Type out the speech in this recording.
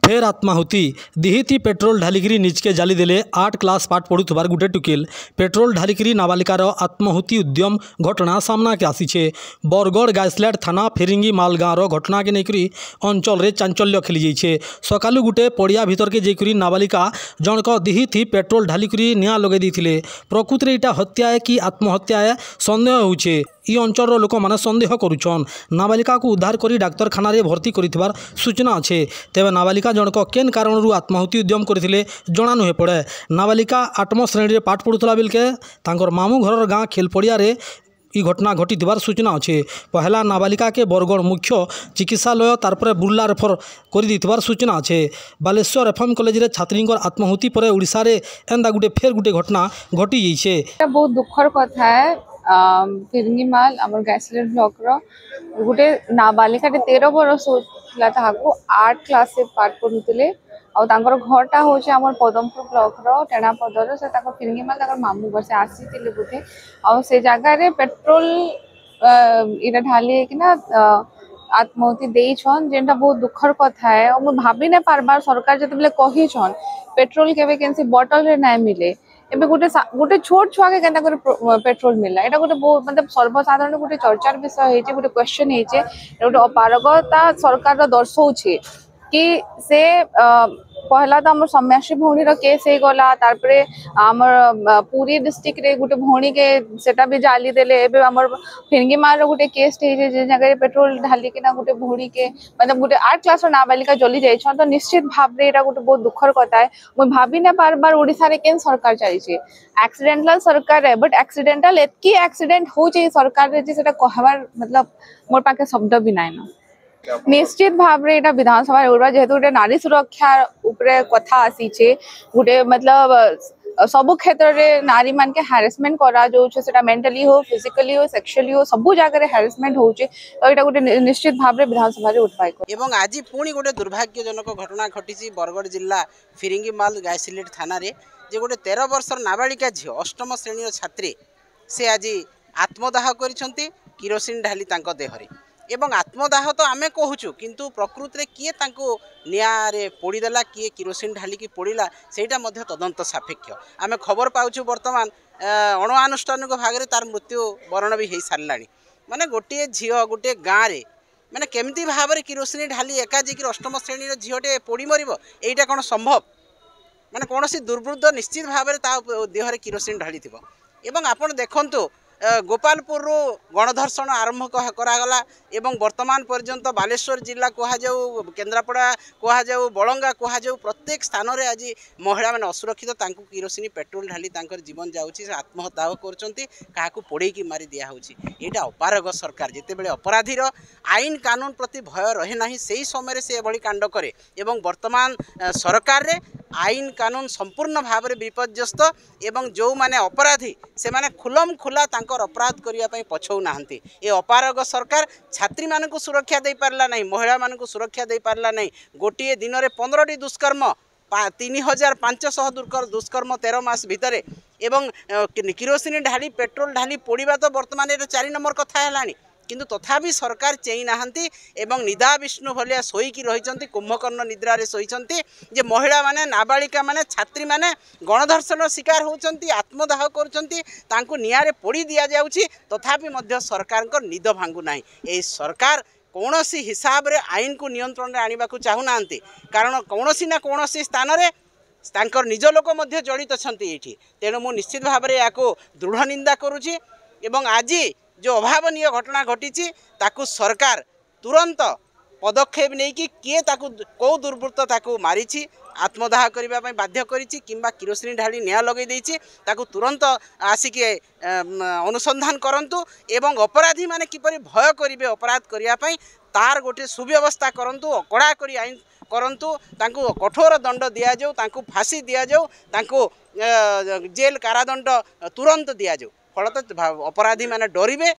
फेर आत्माहुति दिहिति पेट्रोल ढालिकी निजके जाली देले 8 क्लास पाठ पढ़ुथबार गुटे टुकिल पेट्रोल ढालिकी नाबालिकार आत्माहुति उद्यम घटना सामना के आसीछे। बरगढ़ गायस्लैड थाना फेरिंगी माल गाँवर घटना के नहीं अंचल रे चांचल्य खेली जाइए। सकालू गुटे पड़िया भितर के जेकरी नाबालिका जनक दिहिति पेट्रोल ढालिकी निआं लगे देथिले। प्रकृत में यहाँ हत्या है कि आत्महत्या है सन्देह होउछे। इ अंचल लोक मैंने सन्देह करुछन। नाबालिका को उद्धार करी डाक्तरखाना रे भर्ती करिथिबार सूचना अच्छे। तेबे नाबालिका जनक केन कारणरू आत्माहुति उद्यम करथिले जना नुहे पड़े। नाबालिका 8म श्रेणी रे पाठ पढ़ुतला बेलके तांकर मामू घर गाँ खेल पड़िया रे इ घटना घटिथिबार सूचना अच्छे। पहला नाबालिका के बरगढ़ मुख्य चिकित्सालय तारपर बुर्ला रेफर कर देथिबार सूचना अच्छे। बालेश्वर एफएम कॉलेज रे छात्री आत्माहुति पर ओडिशा रे एंदा गुटे फेर गुटे घटना घटी जाइछे। बहुत दुखर कथा है। फिरंगीमाल आम गायस्लैड ब्लॉक रोटे नाबालिका 13 बरस होता 8 क्लास से पाठ पढ़ुले और घरटा हूँ आम पदमपुर ब्लॉक टेणापदर से फिरंगीमाल मामू घर से आसी बोधे से जगार पेट्रोल इटा ढाली किना आत्माहुति देछन जेनटा बहुत दुखर कथा है। और मुझे भाभी नहीं पार्बार सरकार जिते कहीछन पेट्रोल केवे केनसी बॉटल रे ना मिले एबे गोटे छोट छुआ के केनता पेट्रोल मिलला एटा गोटे मतलब सर्वसाधारण गोटे चर्चार विषय होइछे। गोटे क्वेश्चन होइछे गोटे अपारगता सरकार दर्शाउछे कि से पहला तो आम सम्यासी भौणीर केस हो गला तारपरे आमर पुरी डिस्ट्रिक्ट रे गोटे भौणी के सेटा भी जाली देले। एबे आमर फिरंगीमाल गोटे केस जे जगह पेट्रोल ढाली किना गोटे भौणी के मतलब गोटे 8 क्लास नाबालिका जली जाइछन। तो निश्चित भाव रे एटा गोटे बहुत दुखर कथा है। मुझे भाभी ना बार बार ओडिसा रे केन सरकार चाहिए एक्सीडेंटल सरकार है बट एक्सीडेंटल एतकी एक्सीडेंट हो सरकार रे जे सेटा कहबार मतलब मोर पाके शब्द भी नाइ न। निश्चित भाव रे एटा विधानसभा उड़वा जेहेतु गोटे नारी सुरक्षा उपरे कथा आसीछे गोटे मतलब सबु क्षेत्र रे नारी मान के हैरेसमेंट करा जो सेटा मेंटली हो फिजिकली हो सेक्सुअली हो सबु जगह रे हैरेसमेंट होउछे। तो एटा गोटे निश्चित भाव रे विधानसभा रे उठवाई एवं आज पुणी गोटे दुर्भाग्यजनक घटना घटी बरगढ़ जिला फिरंगीमाल गायस्लैड थाना रे जे गोटे 13 वर्षर नाबालिका झील 8म श्रेणी छात्री से आज आत्मदाह करिसंती किरोसिन ढाली तांको देहरे एवं आत्मदाह तो आम कहूँ किंतु प्रकृत में किए निआरे पोड़ीदेला किए किरोसिन ढालिकी पोड़ा सेटा तदंत सापेक्ष आम खबर पाचु बर्तमान अणुआनुष्ठानिक भाग में तार मृत्यु वरण भी हो सारा माने गोटे झील गोटे गाँव में माने केमती भाव में किरोसिन ढाली एका जी 8म श्रेणी झीटे पोड़ी मर यहीटा कौन संभव माने कौन दुर्वृत्त निश्चित भाव में देहरे किरोसिन ढाली थी एवं आपड़ देखु गोपालपुर गणधर्षण आरंभ करागला एवं वर्तमान पर्यंत बालेश्वर जिला कहुँ केन्द्रापड़ा कहुँ बलंगा कहुँ प्रत्येक स्थान में आज महिला मैंने असुरक्षित तांको किरोसिन पेट्रोल ढाली जीवन जाऊँगी आत्महत्या कर पोड़े मारी दिहूँ। यहाँ अपारग सरकार जितेबले अपराधीर आईन कानून प्रति भय रहे ना से समय से एभली कांड करे एवं वर्तमान सरकार रे आईन कानून संपूर्ण भाव में विपर्यस्त एवं जो माने अपराधी से माने खुलम खुला तांकर अपराध करने पछौ नाहंती। ये अपारग सरकार छात्री मानक सुरक्षा दे पारला नहीं महिला मानक सुरक्षा दे पारला नहीं। गोटे दिन में 15टी दुष्कर्म 3500 दुष्कर्म 13 मास भितर एवं किरोसिन ढाली पेट्रोल ढाली पोड़ा तो बर्तमान 4 नंबर कथा है किंतु तथापि सरकार चेई नाहंती एवं निदा विष्णु भलिया सोईकी रही कुंभकर्ण निद्रा रे सोईचंती जे महिला माने नाबालिका माने छात्री माने गणधर्षण शिकार होचंती आत्मदाह करुचंती तांको नियारे पोड़ी दिया जाउची तथापि मध्य सरकार को निद भांगु नाही। ए सरकार कौनसी हिसाब रे आईन को नियंत्रण रे आनिबा को चाहू नाहंती कारण कौनसी ना कौनसी स्थान रे तांकर निज लोक मध्य जड़ित अछंती एठी। तेणु मु निश्चित भाव रे याको दृढ़ निंदा करूची एवं आज जो अभावनीय घटना घटी ताकू सरकार तुरंत पदक्षेप नहीं कि किए ताकू कौ दुर्वृत्त ताकू मारी आत्मदाह करने बाध्य करिछि किंबा किरोसिन ढाली निआं लगे देछि ताकू तुरंत आसिक अनुसंधान करंतु एवं अपराधी माने किपरि भय करिवे अपराध करने तार गोटे सुव्यवस्था करंतु कड़ा करी आईन करंतु तांकू कठोर दंड दिया जाऊ तांकू फांसी दिया जाऊ तांकू जेल कारादंड तुरंत दिया जाऊ फलत अपराधी माने डरिवे।